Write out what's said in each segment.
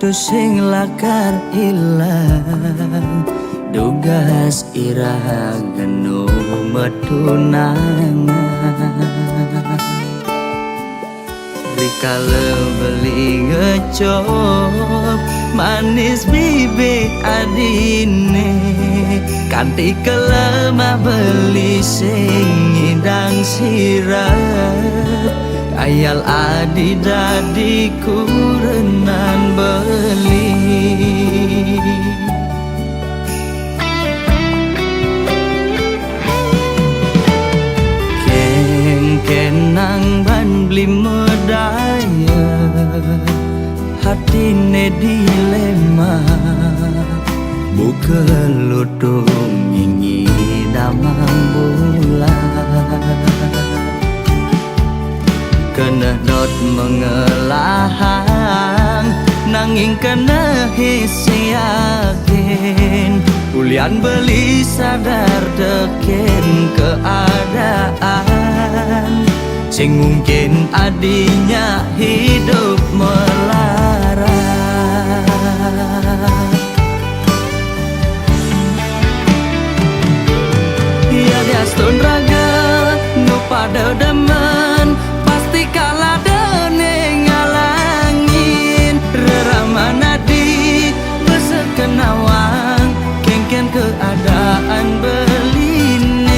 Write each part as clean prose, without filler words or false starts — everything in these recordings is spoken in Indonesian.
Waktu sing lakar ilang dugas ira genu metunangan rikala beli ngecop manis bibit adine kanti kelemah beli sing ngidang sirah ayal adi dadi kurenan beli kenang ban beli medaya hatine dilema buka lutung ingi damang bulan kena dot mengelahang nanging kena hisi yakin ulian beli sadar teken keadaan sing mungkin adinya hidup melarat ya diastun raga nu pada demen pasti kalah dene ngalangin reramana di besekenawang kengken keadaan beline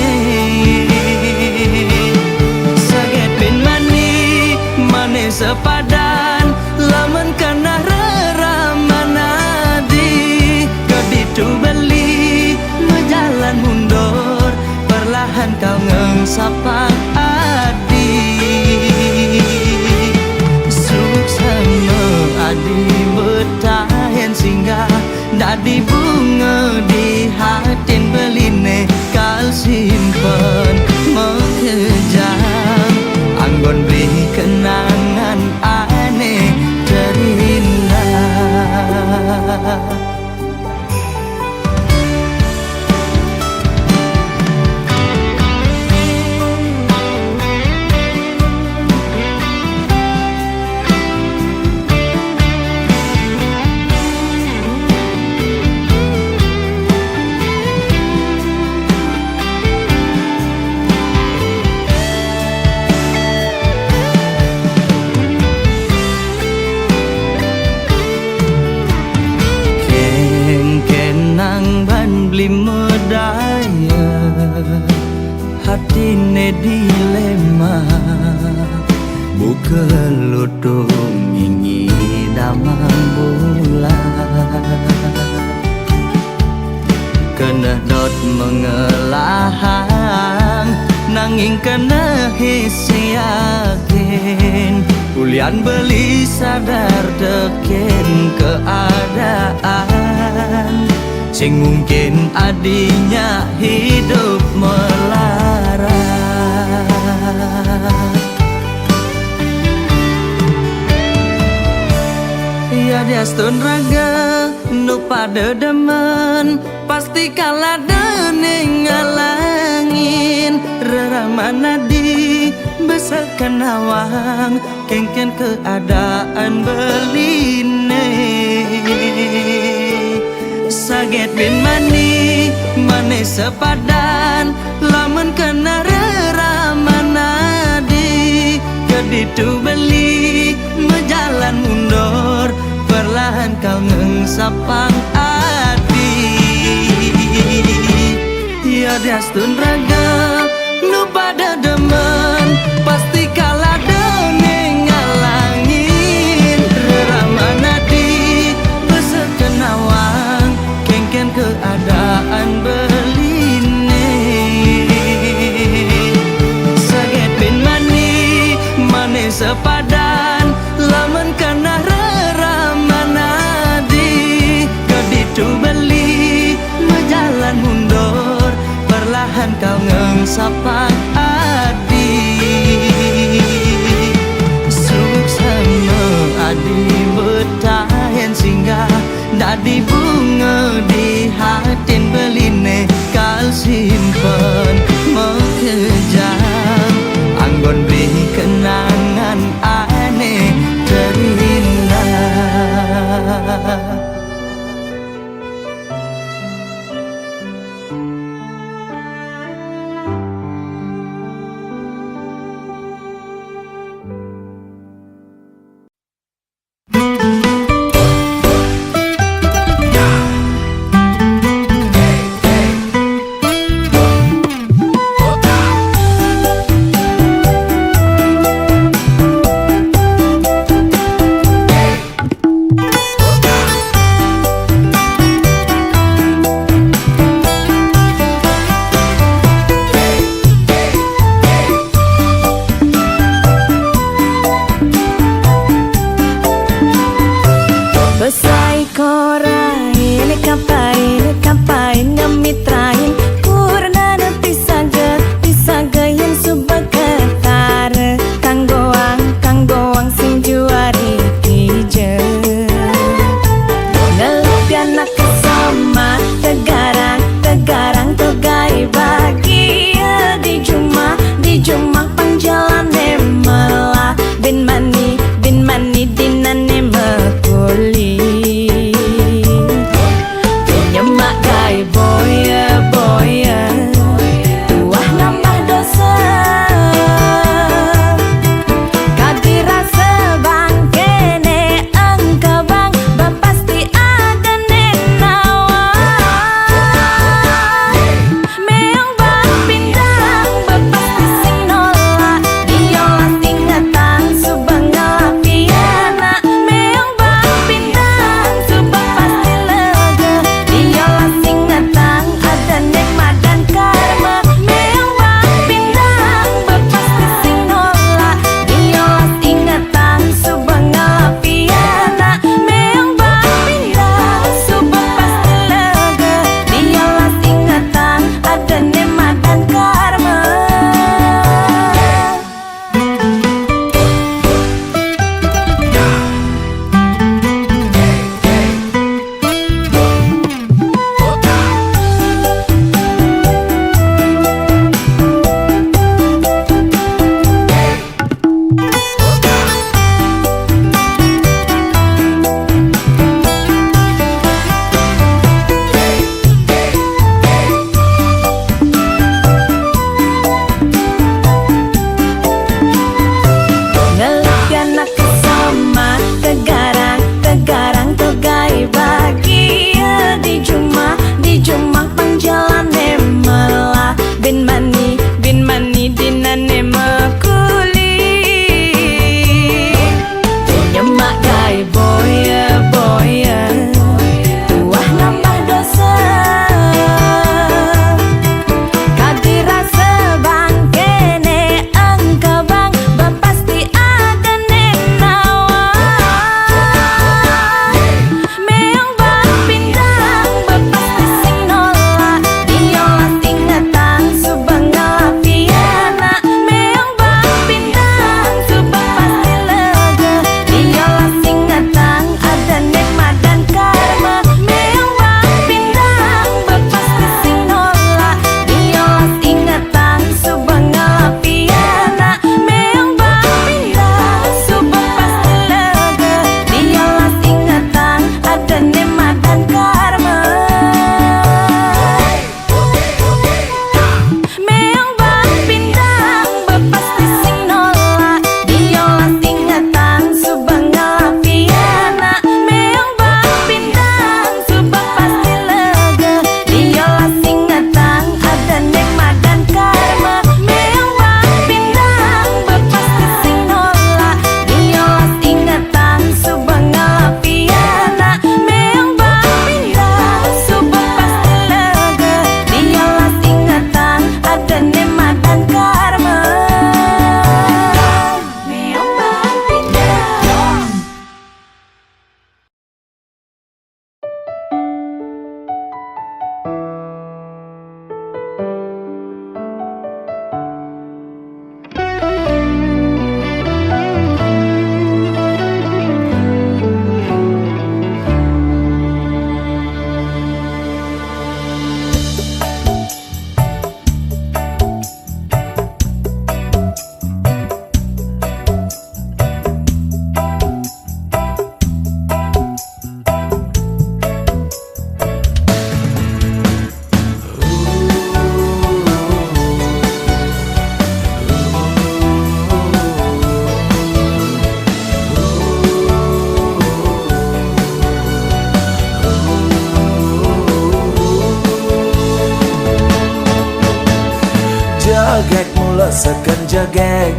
saget bin mani mane sepadan lamun kana reramana di keditu beli mejalan mundur perlahan kau ngengsapang adi suksama adi bertahan singgah dadi bunga di hatin beline kal simpen mengejam anggon beri kenangan aneh terindah beli medaya hatine dilema buka lutung ingi damang bulan kena dot mengelahang nanging kena hisi yakin ulian beli sadar teken keadaan sing mungkin adinya hidup melarat ya diastun raga nu pada demen pasti kalah dene ngalangin reramana di besakan awang kengken keadaan beline saget bin mani mane sepadan lamun kena reramana di keditu beli mejalan mundur perlahan kau ngengsapang adi ya diastun raga nu pada demen pasti kalah dene ngalangin reramana di besekenawang kengken keadaan beline saget bin mani mane sepadan lamun kana reramana di keditu beli mejalan mundur perlahan kau ngengsapang adi suksama adi bertahan singgah dadi bunga di hatin beline kal simpen mengejam anggon beri kenangan aneh terindah seken jegeg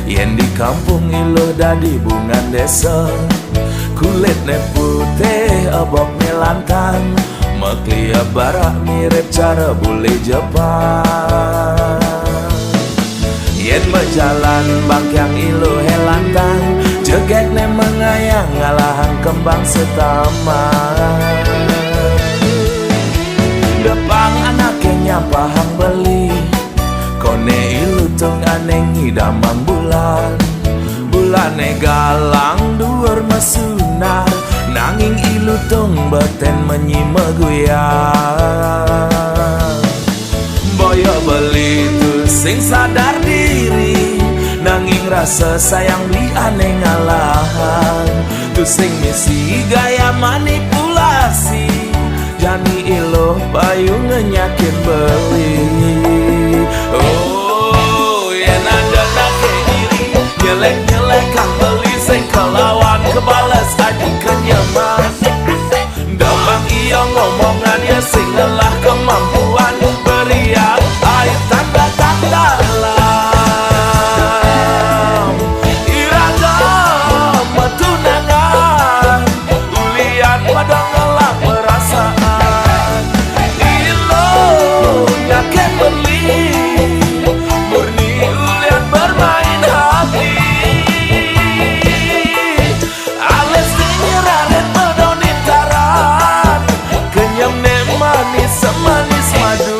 yen di kampung ilo dadi bungan desa. Kulitnya putih abok lantang, meklia barak mirip cara bule Jepang. Yen berjalan bangkyang ilo helantang, jegek ne mengayang ngalahan kembang setaman. Depang anaknya pahang beli, kone ilu tung aneng hidamang bulan. Bulane galang dhuwur mesunar, nanging ilu tung beten menyimeguyang. Boyo beli tu sing sadar diri, nanging rasa sayang beli aneh ngalahan. Tu sing misi gaya manipulasi, jani ilo payu ngenyakin beli. Oh, yen ada nake iri, nyelek-nyelek kang beli sing kelawan kebales adik kenyaman. Damang iya ngomongan ya sing lelah kemampuan, beriak air tanda-tanda dalam iragam tunangan, ulian pada ngelak perasaan. Ilo nyaken beli, murni ulian bermain hati. Ales nyerahin medonin taran, kenyam ne manis semanis madu.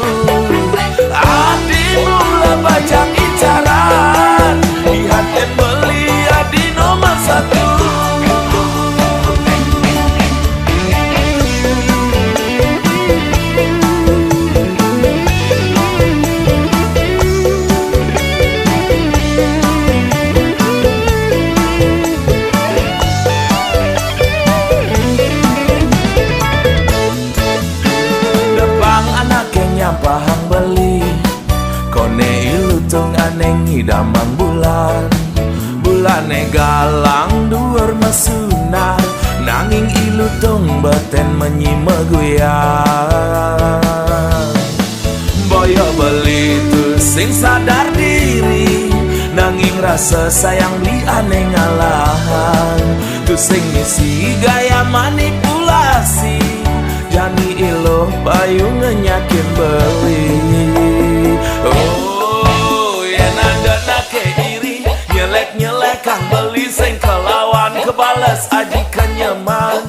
Adi mula bajang incaran, dihatin beli adi nomor satu. Pahang beli, kone ilu tung aneng hidamang bulan. Bulane galang dhuwur mesunar, nanging ilu tung beten menyimeguyang. Boyo beli tu sing sadar diri, nanging rasa sayang beli aneh ngalahan. Tu sing misi gaya manipulasi, jani ilo payu ngenyakin beli. Oh, yen ada nake iri, nyelek-nyelek kang beli sing kelawan kebales aji kenyaman.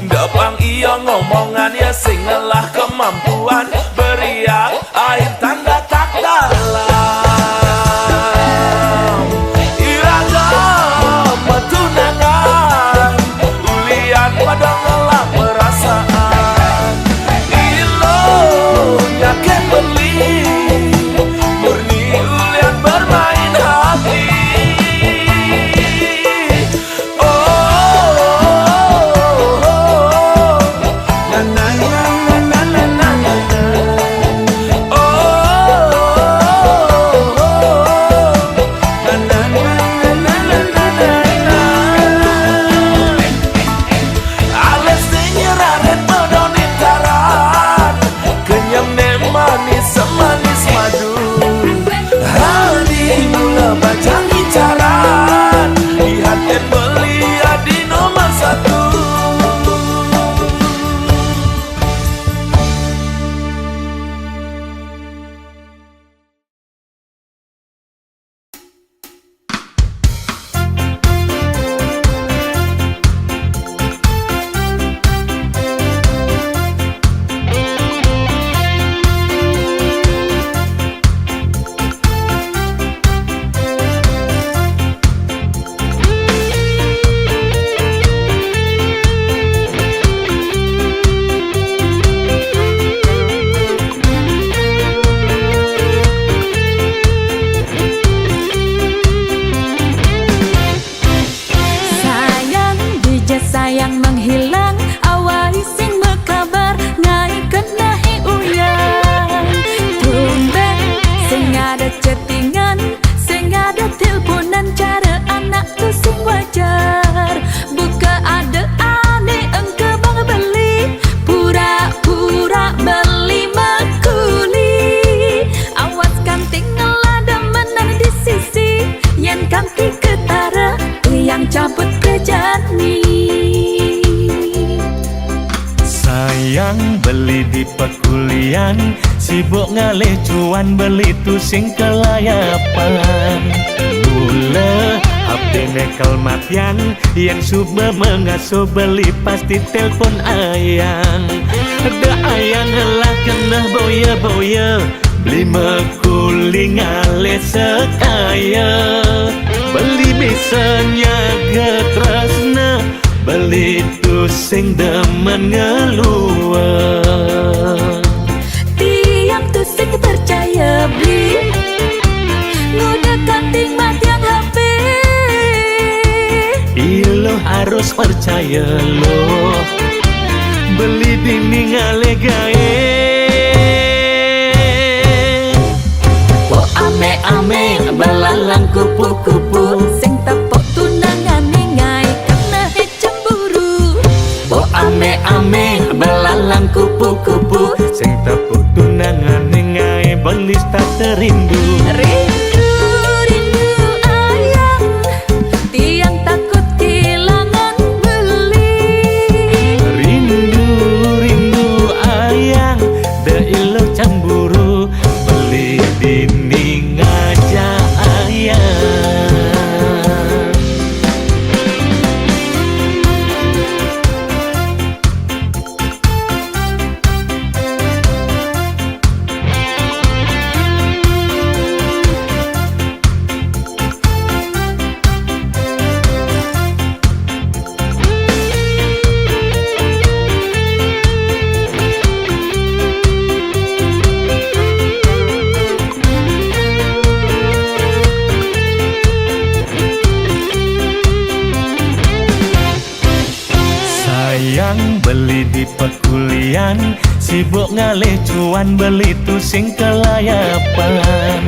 Dapang iyo ngomongan ya sing lelah kemampuan, beriak air tanda tak dalam iragam tunangan, ulian pada ngelak perasaan. Nyaken beli, murni ulian bermain hati. Oh, na na na na na na. beli di pekulian, sibuk ngalih cuan beli tu sing kelayapan. Mula HP nekel matian, yang suba mengasuh beli pasti telpon ayang. Ada ayang lah kena boya-boya, beli mekuli ngalih sekaya. Beli misalnya getresna, beli tu sing demen ngeluar. Tiang tu sing percaya beli, ngudah kanting matiang HP. Ilo harus percaya lo, beli dini ngale gae. Po ame-ame belalang kupu-kupu, sing tepok tunangan ningai karena he cemburu. Po ame-ame belalang kupu-kupu, sing tepuk tunangan ningai belis tak terindu. Rindu, rindu ayang, tiang takut kehilangan beli. Rindu, rindu ayang, da ilo cemburu, beli dini ngajak ayang. Sayang beli di pekulian, sibuk ngalih cuan beli tu sing kelayapan.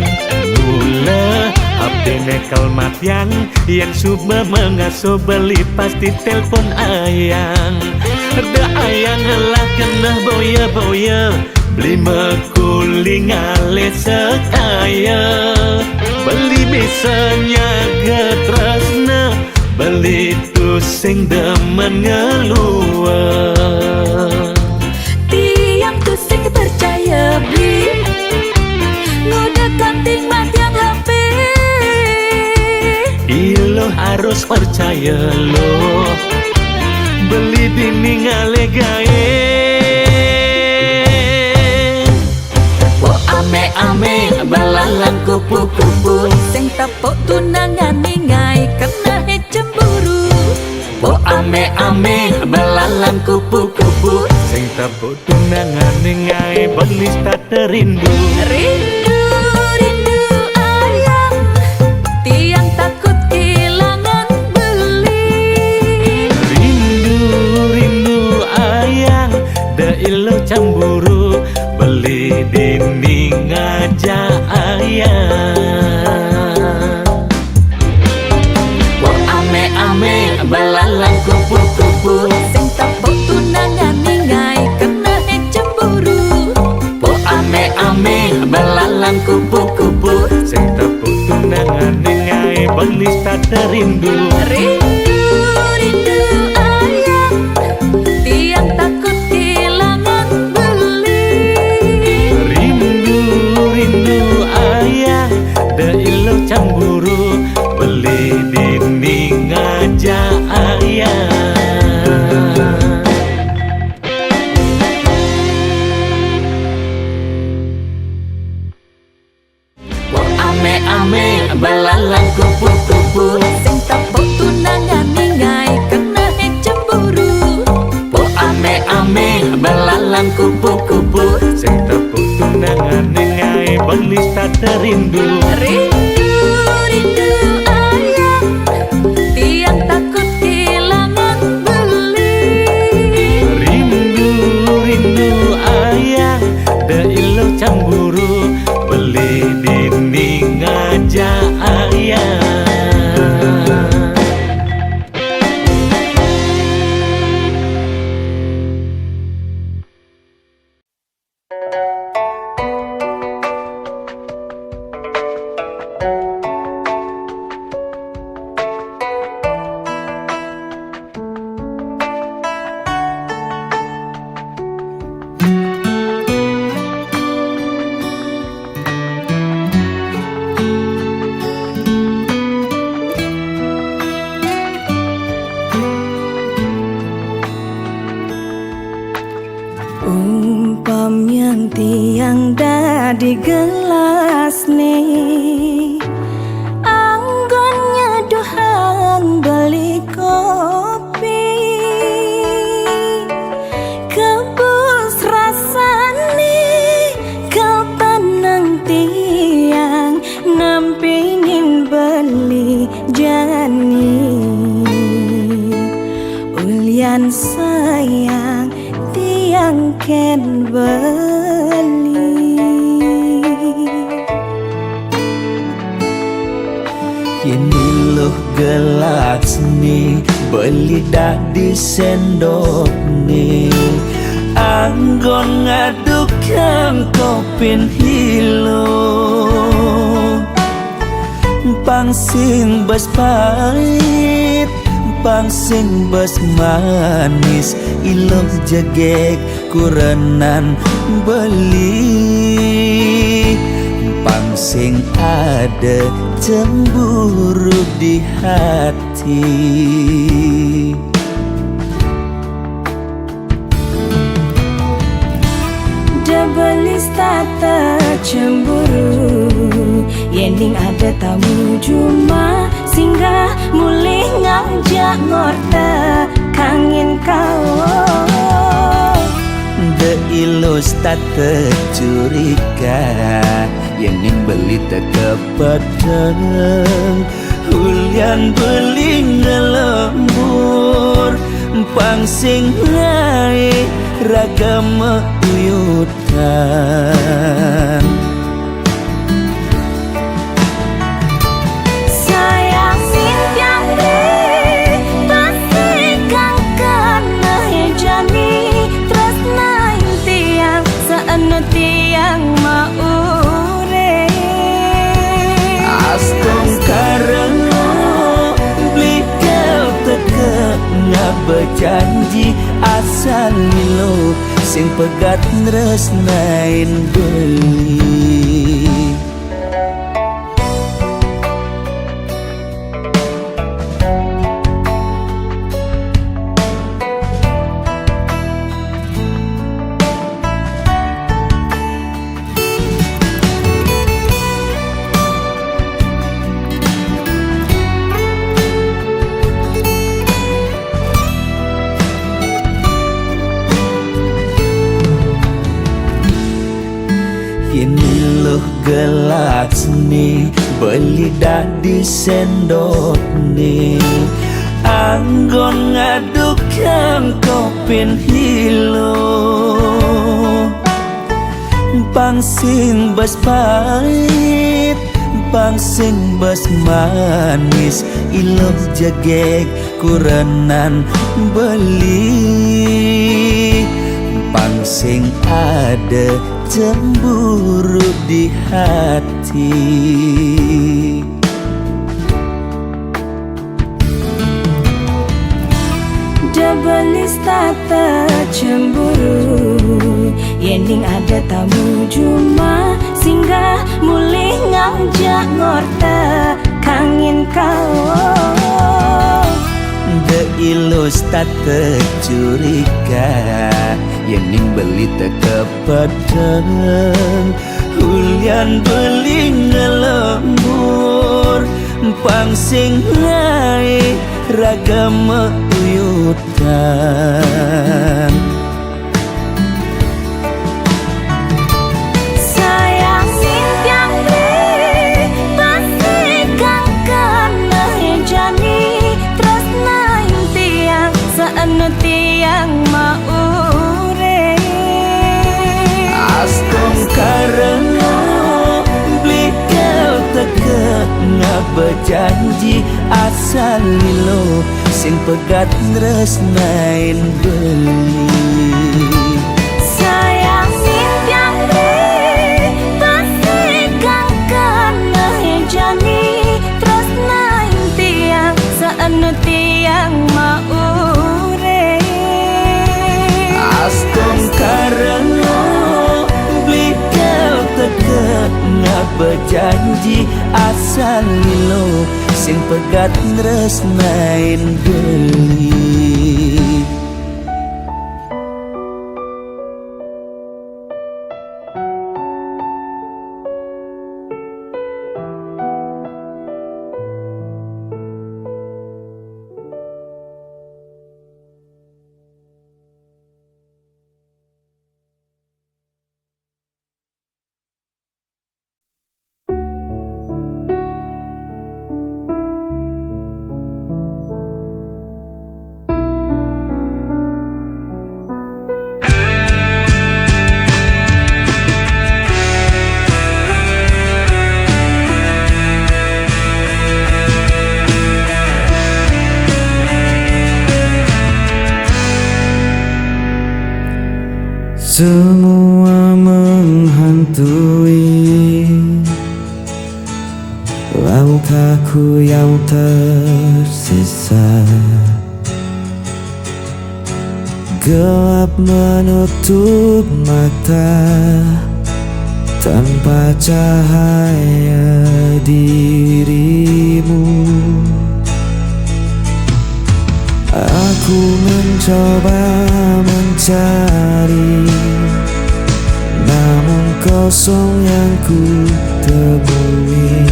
Mula HP nekel matian, yang suba mengasuh beli pasti telpon ayang. Ada ayang lah kena boya-boya, beli mekuli ngalih sekaya. Beli misalnya getresna, beli tu sing demen ngeluar. Tiang tu sing percaya beli, ngudah kanting matiang HP. Ilo harus percaya lo, beli dini ngale gae. Po ame-ame belalang kupu-kupu, sing tepok tunangan ningai karena he cemburu. Po ame-ame belalang kupu-kupu, sing tepuk tunangan ningai belis tak terindu. Rindu, rindu ayang, tiang takut kehilangan beli. Rindu, rindu ayang, da ilo cemburu, beli dini ngajak ayang. Po ame-ame belalang kupu-kupu, sing tepok tunangan ningai karena he cemburu. Po ame-ame belalang kupu-kupu, sing tepuk tunangan ningai belis tak terindu. Rindu, rindu ayang, tiang takut kehilangan beli. Rindu, rindu ayang, da ilo cemburu, beli dini ngajak ayang. Po ame-ame belalang kupu-kupu, sing tepok tunangan ningai karena he cemburu. Po ame-ame belalang kupu-kupu, sing tepuk tunangan ningai belis tak terindu. Rindu, rindu ayang, tiang takut kehilangan beli. Rindu, rindu ayang, da ilo cemburu, beli dini ngajak ayang. Umpam yang tiang dadi gelas nih, anggonnya dohang beli kopi, kebus rasane kau panang tiang nampingin beli jani. Ulian sayang tiang ken beli. Ini loh gelas nih beli dah di sendok nih, anggon ngaduk yang kopin hilo, pangsing bas pahit pangsing bas manis, ilok jagek kurenan beli, pangsing ada cemburu di hati. Debelis tata cemburu, yening ada tamu cuma singgah mulih ngajak ngorta kangin kau. De ilus tata curiga, yening beli tekepedeng, hulian beli ngelembur, pangsing ngai ragam uyutan. Sayang simpiang deh, pasti kang kena jani, tresna tiang seenu tiang maure. Astong karena beli kau teke ngak berjanji asal lo sing pegat nresnain beli. Ini loh gelas nih beli dah di sendok nih, anggon ngaduk yang kopin hilo, pangsing bas pahit pangsing bas manis, ilok jagek kurenan beli, pangsing ada cemburu di hati. Debelis tata cemburu, yening ada tamu cuma singgah mulih ngajak ngorta kangin kau. De ilus tata curiga, yening beli tekepedeng, hulian beli ngelembur, pangsing ngai ragam uyutan. Sayang simpiang deh, pasti kang kena jani, tresna tiang seenu tiang maure. Astong karena beli kau teke ngak berjanji asal lo sing pegat nresnain beli. Sayang simpiang deh, pasti kang kena jani, tresna tiang seenu tiang maure. Astong karena beli kau teke ngak berjanji asal lo sing pegat nresnain beli. Semua menghantui langkahku yang tersisa. Gelap menutup mata tanpa cahaya dirimu. Aku mencoba mencari, namun kosong yang ku temui.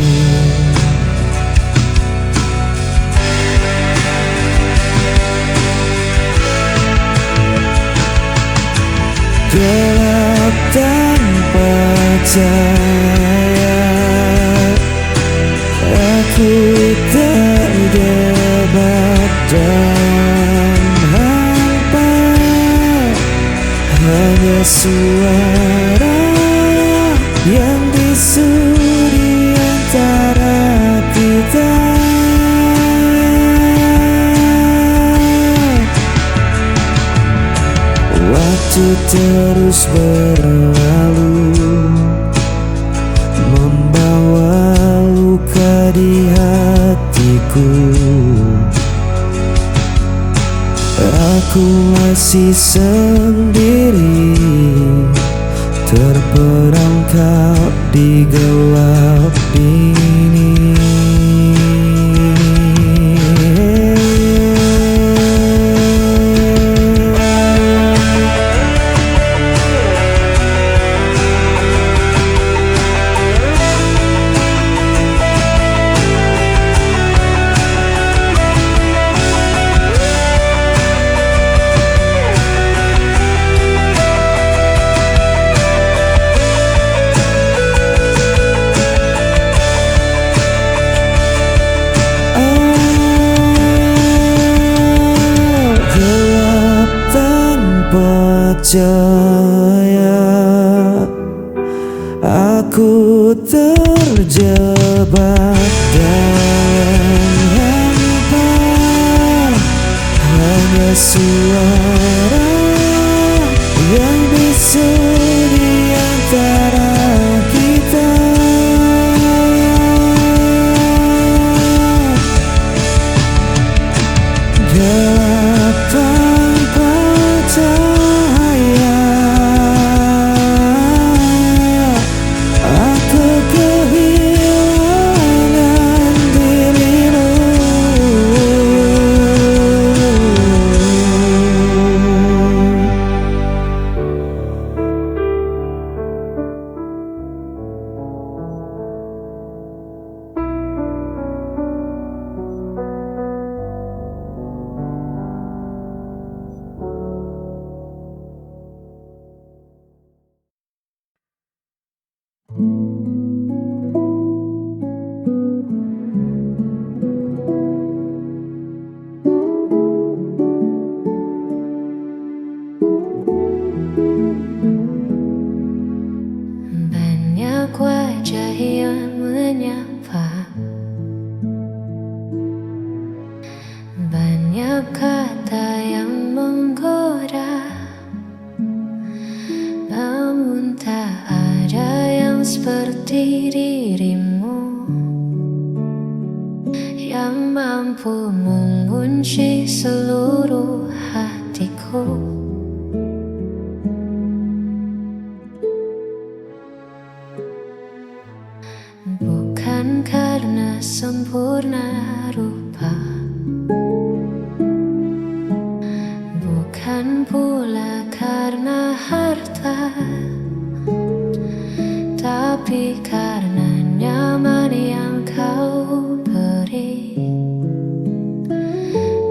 Gelap tanpa cahaya, aku terjebak dan hampa. Hanya suara yang bisu di antara kita. Waktu terus berlalu, membawa luka di hatiku. Aku masih sendiri, terperangkap di gelap ini. Percaya aku terjebak dalam hampa. Hanya suara yang bisu di antara kita. Gelap tanpa cahaya, aku kehilangan dirimu. Banyak wajah yang menyapa, banyak kata yang menggoda, namun tak ada yang seperti dirimu, yang mampu mengunci seluruh hatiku. Bukan karena sempurna rupa, bukan pula karena harta, tapi karena nyaman yang kau beri.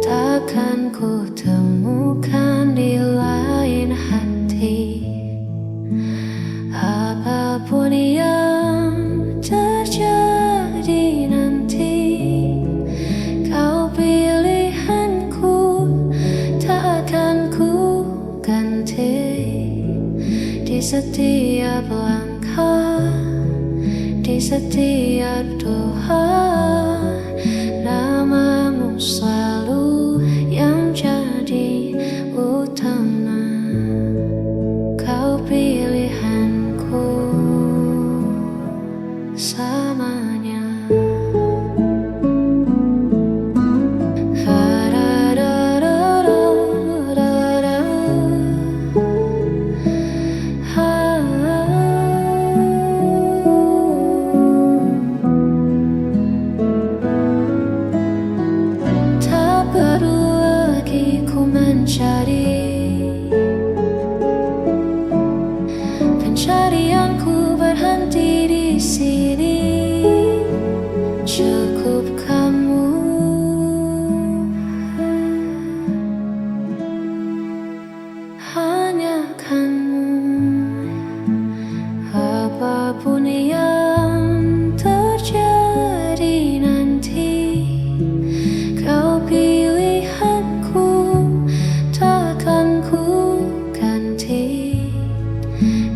Takkan ku temukan di lain hati. Apapun yang terjadi nanti, kau pilihanku, tak akan ku ganti. Di setiap langkah, di setiap doa, namamu selalu yang jadi utama. Kau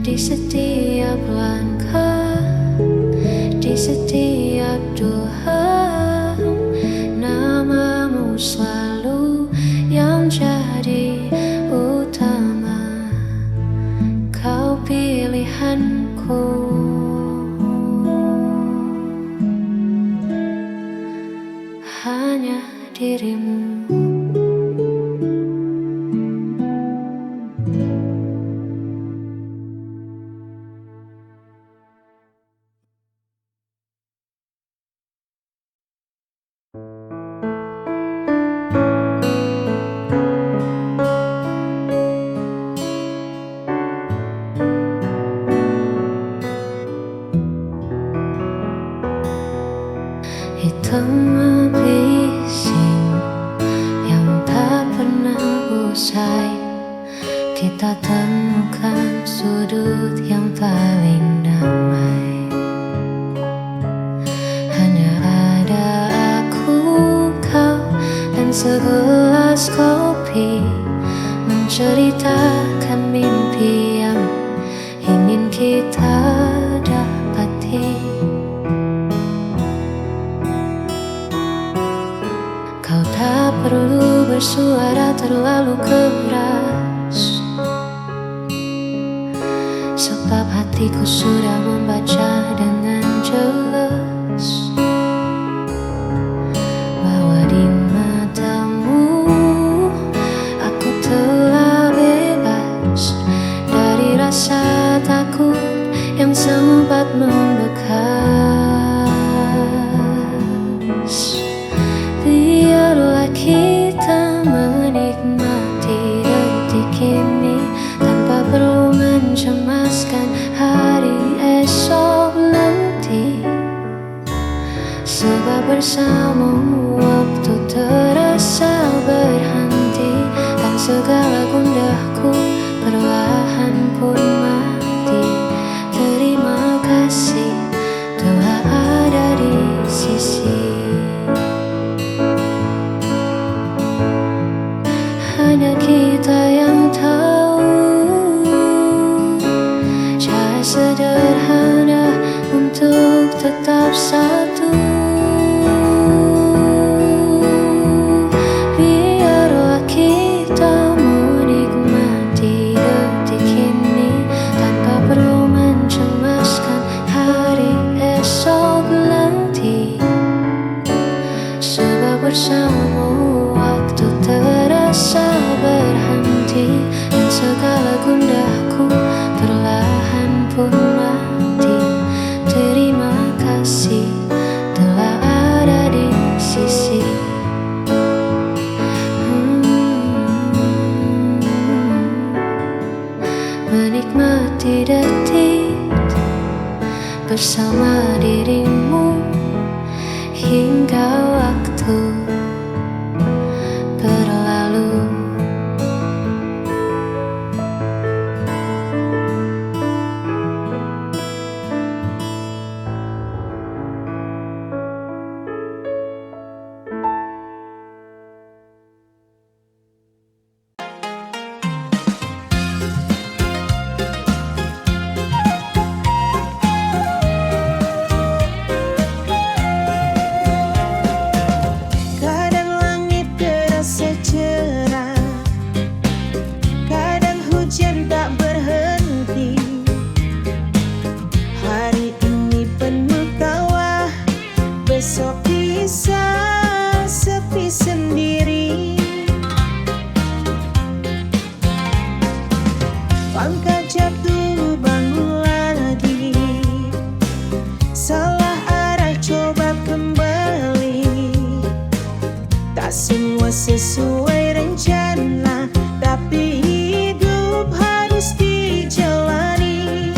di setiap langkah, di setiap doa, namamu selalu yang jadi utama. Kau pilihanku, hanya dirimu. Hitam bising yang tak pernah usai, kita temukan sudut yang paling damai. Hanya ada aku, kau, dan segelas kopi, menceritakan mimpi yang ingin kita dapati. Kau tak perlu bersuara terlalu keras, sebab hatiku sudah membaca dengan jelas bahwa di matamu aku telah bebas dari rasa takut yang sempat membekas. Biarlah kita menikmati detik ini tanpa perlu mencemaskan hari esok nanti. Sebab bersamamu waktu terasa berhenti, dan segala gundaku perlahan pun mati. Terima kasih telah ada di sisi. Hanya kita yang tahu cara sederhana untuk tetap satu. Biarlah kita menikmati detik ini tanpa perlu mencemaskan hari esok nanti. Sebab bersamamu waktu terasa berhenti, dan segala gundaku perlahan pun mati. Terima kasih telah ada di sisi. Menikmati detik bersama dirimu hingga waktu berlalu. Kadang langit terasa cerah, kadang hujan tak berhenti. Hari ini penuh tawa, besok bisa sepi sendiri. Pangkat jatuh bangun lagi, salah arah coba kembali. Tak semua sesuai rencana, tapi hidup harus dijalani.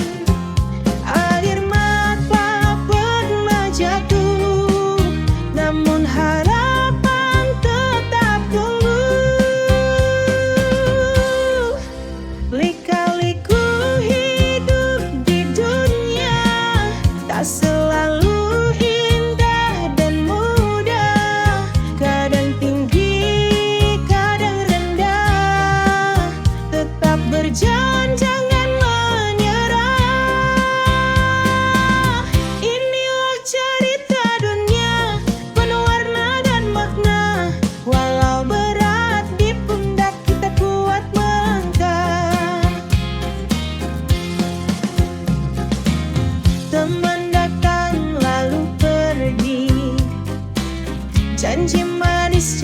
Air mata pernah jatuh, namun harapan tetap tumbuh. Lika-liku hidup Janji manis